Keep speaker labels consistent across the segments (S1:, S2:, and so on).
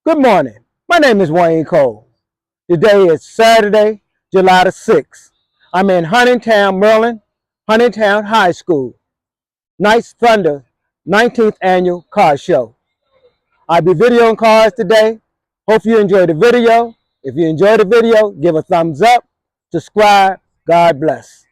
S1: Good morning. My name is Wayne Cole. Today is Saturday, July the 6th. I'm in Huntingtown, Maryland, Huntingtown High School. Knights Thunder 19th Annual Car Show. I'll be videoing cars today. Hope you enjoy the video. If you enjoy the video, give a thumbs up, subscribe. God bless.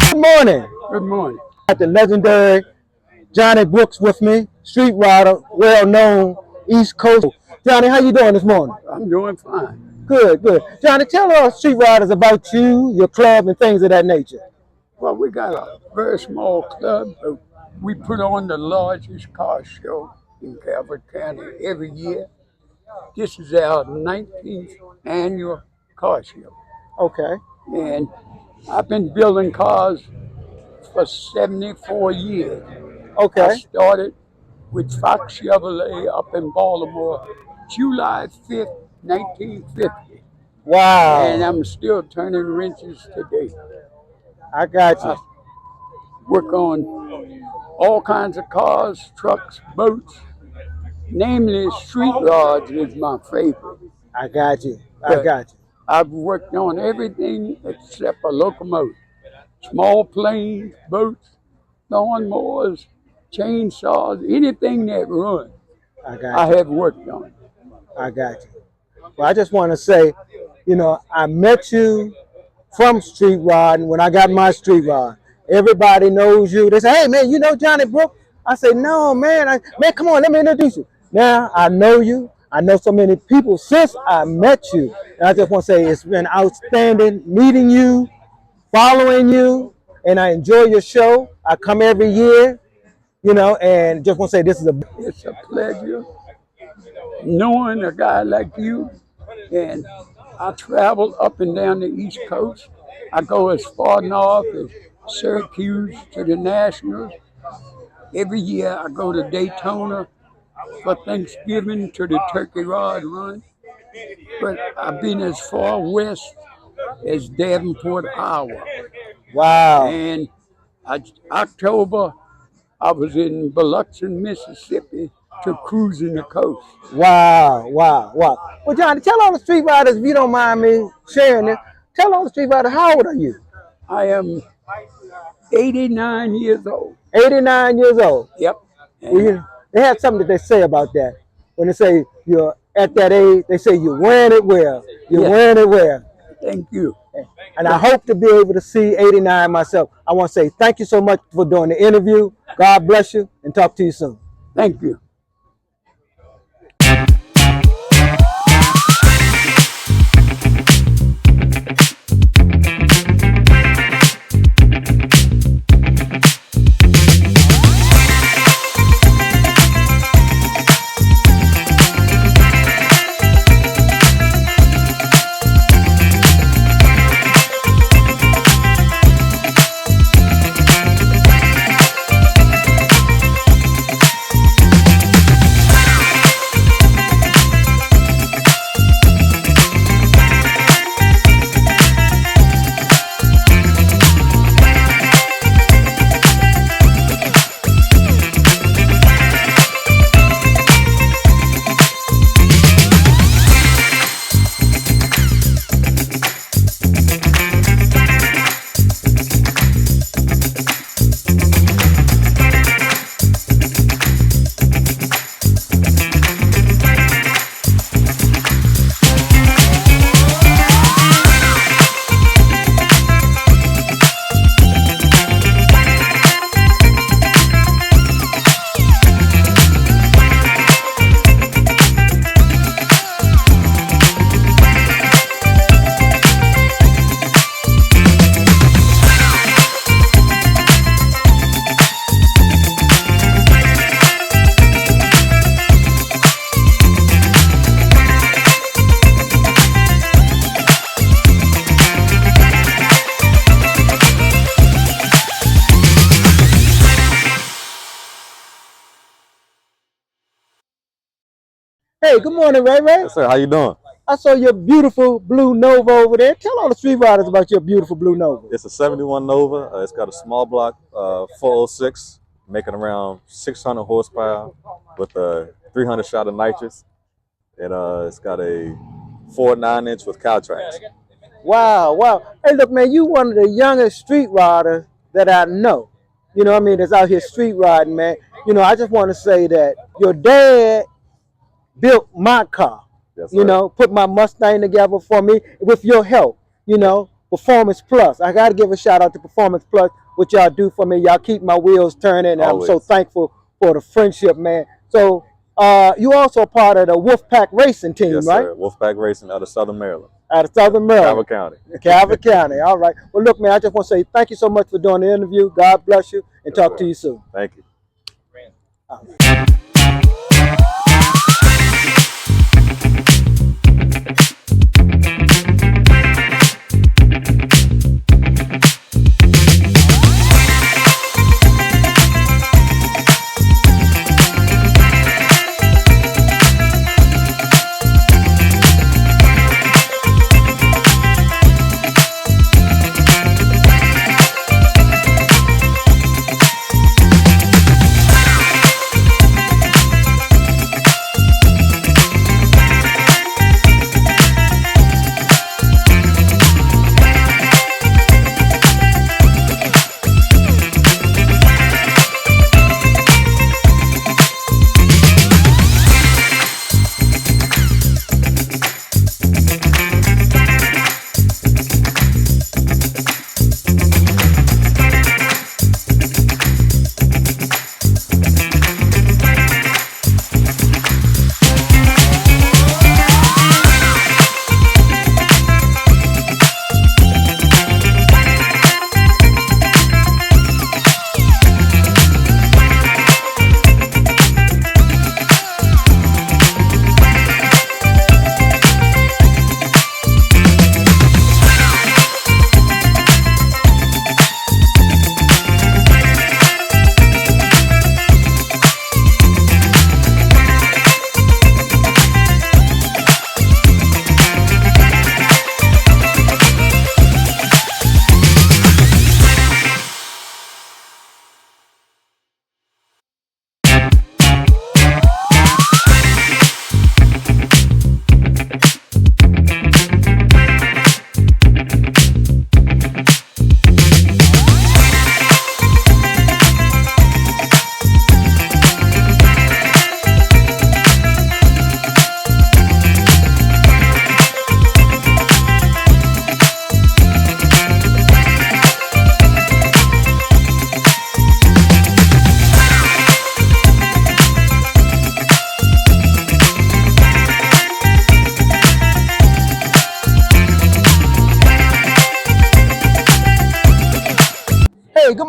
S1: Good morning.
S2: Good morning.
S1: Got the legendary Johnny Brooks with me, street rider, well-known East Coast. Johnny, how you doing this morning?
S2: I'm doing fine.
S1: Good, good. Johnny, tell our street riders about you, your club, and things of that nature.
S2: Well, we got a very small club, but we put on the largest car show in Calvert County every year. This is our 19th annual car show.
S1: Okay,
S2: And I've been building cars for 74 years. I
S1: okay.
S2: started with Fox Chevrolet up in Baltimore, July 5th, 1950. And
S1: Wow,
S2: I'm still turning wrenches today.
S1: I got
S2: I
S1: you.
S2: work on all kinds of cars, trucks, boats. Namely, street rods is my favorite.
S1: I got you. I
S2: But
S1: got you.
S2: I've worked on everything except a locomotive. Small planes, boats, lawnmowers, chainsaws, anything that runs,
S1: I
S2: I
S1: got you.
S2: have worked on.
S1: I got you. Well, I just want to say, I met you from street riding when I got my street rod. Everybody knows you. They say, hey, man, you know Johnny Brooks? I say, no, man, man, come on, let me introduce you. Now I know you. I know so many people since I met you. And I just want to say it's been outstanding meeting you, following you, and I enjoy your show. I come every year, and just want to say this is a.
S2: It's a pleasure knowing a guy like you. And I travel up and down the East Coast. I go as far north as Syracuse to the Nationals. Every year I go to Daytona for Thanksgiving to the Turkey Rod Run. But I've been as far west as Davenport, Iowa.
S1: Wow.
S2: And October, I was in Biloxi, Mississippi to cruising the coast.
S1: Wow, wow, wow. Well, Johnny, tell all the street riders, if you don't mind me sharing this, tell all the street riders, how old are you?
S2: I am 89 years old.
S1: 89 years old.
S2: Yep.
S1: Well, they have something that they say about that. When they say you're at that age, they say you're wearing it well. You're wearing it well.
S2: Thank you.
S1: And I hope to be able to see 89 myself. I want to say thank you so much for doing the interview. God bless you, and talk to you soon.
S2: Thank you.
S1: Hey, good morning, Ray Ray.
S3: Yes, sir. How you doing?
S1: I saw your beautiful blue Nova over there. Tell all the street riders about your beautiful blue Nova.
S3: It's a 71 Nova. It's got a small block 406, making around 600 horsepower with a 300 shot of nitrous. And it's got a Ford 9-inch with cow tracks.
S1: Wow, wow. Hey, look, man, you one of the youngest street riders that I know. You know what I mean? That's out here street riding, man. I just want to say that your dad built my car.
S3: Yes, sir.
S1: Put my Mustang together for me with your help. Performance Plus. I got to give a shout out to Performance Plus, what y'all do for me. Y'all keep my wheels turning. And I'm so thankful for the friendship, man. So you also part of the Wolfpack Racing team,
S3: yes,
S1: right?
S3: Sir. Wolfpack Racing out of Southern Maryland.
S1: Out of Southern Maryland.
S3: Calvert County.
S1: Calvert County. All right. Well, look, man, I just want to say thank you so much for doing the interview. God bless you, and talk to you soon.
S3: Thank you.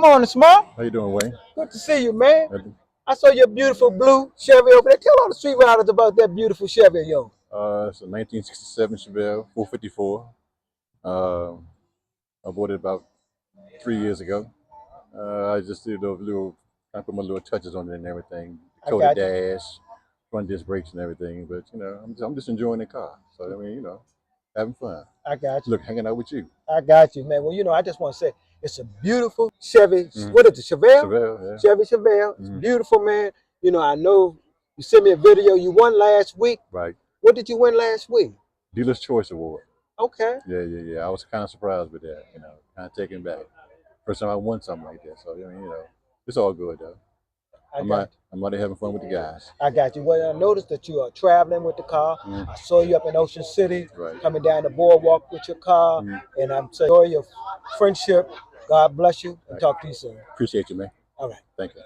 S1: morning, Smart.
S3: How you doing, Wayne?
S1: Good to see you, man.
S3: Good.
S1: I saw your beautiful blue Chevy over there. Tell all the street riders about that beautiful Chevy, yo.
S3: It's a 1967 Chevy 454. I bought it about 3 years ago. I just did those little, I put my little touches on it and everything.
S1: I
S3: Coated
S1: got you.
S3: dash, front disc brakes and everything. But I'm just enjoying the car. So I mean, having fun.
S1: I got you.
S3: Look, hanging out with you.
S1: I got you, man. Well, I just want to say it's a beautiful Chevy.
S3: Mhm.
S1: What is it, Chevelle?
S3: Chevelle, yeah.
S1: Chevy Chevelle. It's
S3: Mhm.
S1: beautiful, man. I know you sent me a video. You won last week.
S3: Right.
S1: What did you win last week?
S3: Dealer's Choice Award.
S1: Okay.
S3: Yeah. I was kind of surprised with that. Kind of taken back. First time I won something like that. So it's all good though. I'm out there having fun with the guys.
S1: I got you. Well, I noticed that you are traveling with the car. I saw you up in Ocean City,
S3: Right.
S1: coming down the boardwalk with your car, and I'm saying, enjoy your friendship. God bless you, and talk to you soon.
S3: Appreciate you, man.
S1: All right.
S3: Thank you.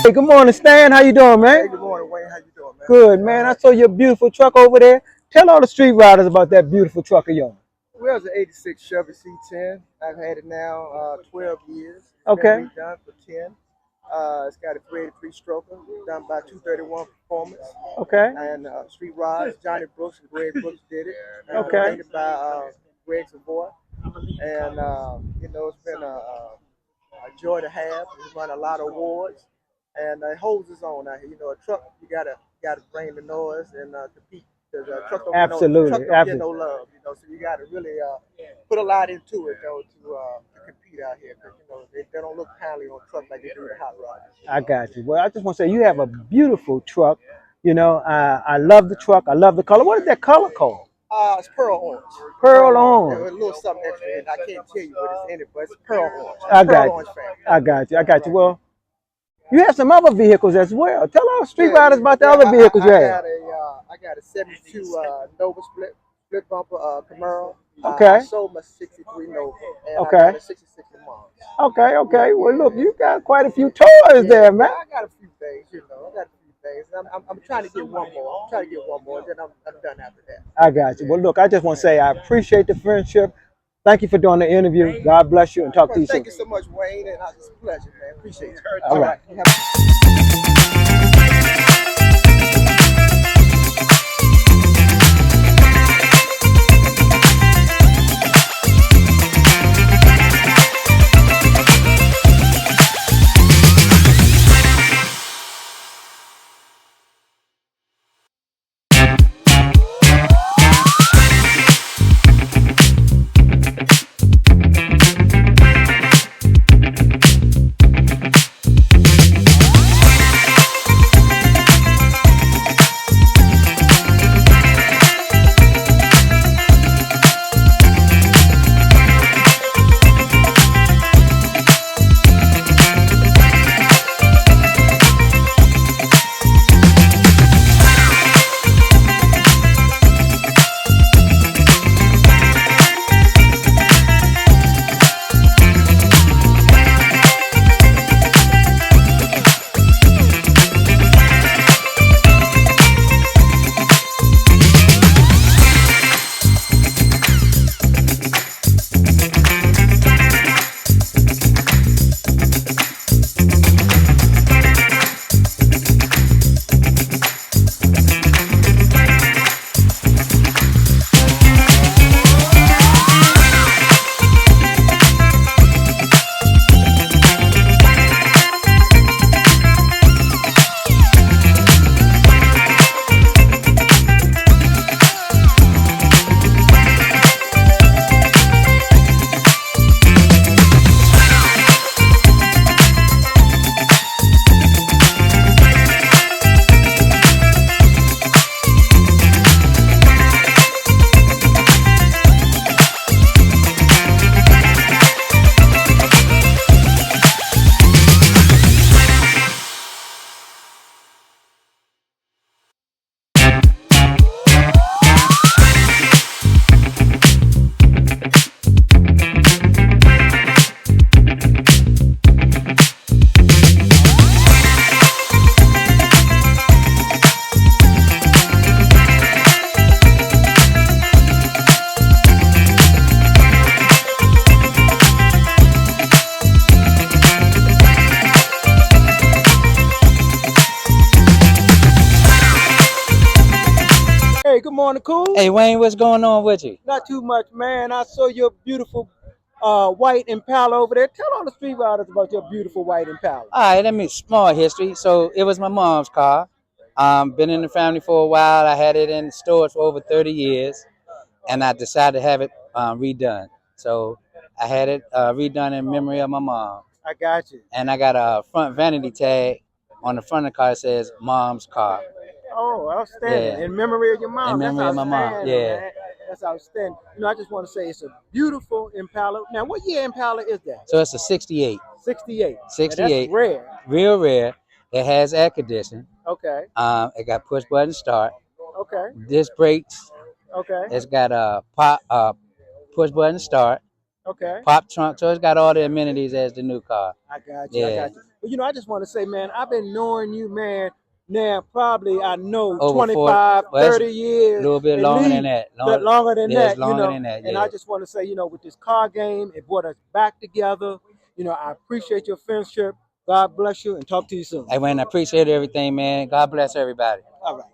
S1: Hey, good morning, Stan. How you doing, man?
S4: Hey, good morning, Wayne. How you doing, man?
S1: Good, man. I saw your beautiful truck over there. Tell all the street riders about that beautiful truck of yours.
S4: Well, it's an 86 Chevy C10. I've had it now 12 years. It's
S1: Okay.
S4: been redone for 10. It's got a 383 stroker, done by 231 Performance.
S1: Okay.
S4: And street rods, Johnny Brooks and Greg Brooks did it.
S1: Okay.
S4: Painted by Greg Savoy. And, it's been a joy to have. It's won a lot of awards. And it holds its own out here. A truck, you gotta bring the noise and compete. Because truck don't
S1: Absolutely.
S4: get no love. So you gotta really put a lot into it though to compete out here. Because they don't look kindly on trucks like they do the hot rods.
S1: I got you. Well, I just want to say you have a beautiful truck. I love the truck. I love the color. What is that color called?
S4: It's pearl orange.
S1: Pearl orange.
S4: There's a little something extra in it. I can't tell you what is in it, but it's pearl orange.
S1: I
S4: Pearl
S1: got you.
S4: orange family.
S1: I got you. Well, you have some other vehicles as well. Tell our street riders about the other vehicles you have.
S4: I got a 72 Nova split bumper Camaro.
S1: Okay.
S4: I sold my 63 Nova. And
S1: Okay.
S4: I got a 66 Lamar.
S1: Okay. Well, look, you got quite a few toys there, man.
S4: I got a few things, I got a few things. I'm trying to get one more. Then I'm done after that.
S1: I got you. Well, look, I just want to say I appreciate the friendship. Thank you for doing the interview. God bless you and talk to you soon.
S4: Thank you so much, Wayne, and it's a pleasure, man. Appreciate it.
S1: All right. Hey, good morning, Cool.
S5: Hey Wayne, what's going on with you?
S1: Not too much, man. I saw your beautiful white Impala over there. Tell all the street riders about your beautiful white Impala.
S5: All right, let me small history. So it was my mom's car. Been in the family for a while. I had it in stores for over 30 years, and I decided to have it redone. So I had it redone in memory of my mom.
S1: I got you.
S5: And I got a front vanity tag on the front of the car that says "Mom's car."
S1: Oh, outstanding.
S5: Yeah.
S1: In memory of your mom.
S5: In
S1: That's
S5: memory of my mom.
S1: outstanding,
S5: Yeah.
S1: man. That's outstanding. I just want to say it's a beautiful Impala. Now, what year Impala is that?
S5: So it's a 68.
S1: 68.
S5: 68.
S1: That's rare.
S5: Real rare. It has air conditioning.
S1: Okay.
S5: It got push button start.
S1: Okay.
S5: Disc brakes.
S1: Okay.
S5: It's got a push button start,
S1: Okay.
S5: pop trunk, so it's got all the amenities as the new car.
S1: I got you.
S5: Yeah.
S1: I got you. Well, I just want to say, man, I've been knowing you, man, now probably I know
S5: Over
S1: 25, 30
S5: a
S1: years.
S5: little bit
S1: at
S5: longer
S1: least,
S5: than that.
S1: longer than that,
S5: longer than that.
S1: And
S5: Yeah.
S1: I just want to say, with this car game, it brought us back together. I appreciate your friendship. God bless you and talk to you soon.
S5: Hey, Wayne, I appreciate everything, man. God bless everybody.
S1: All right.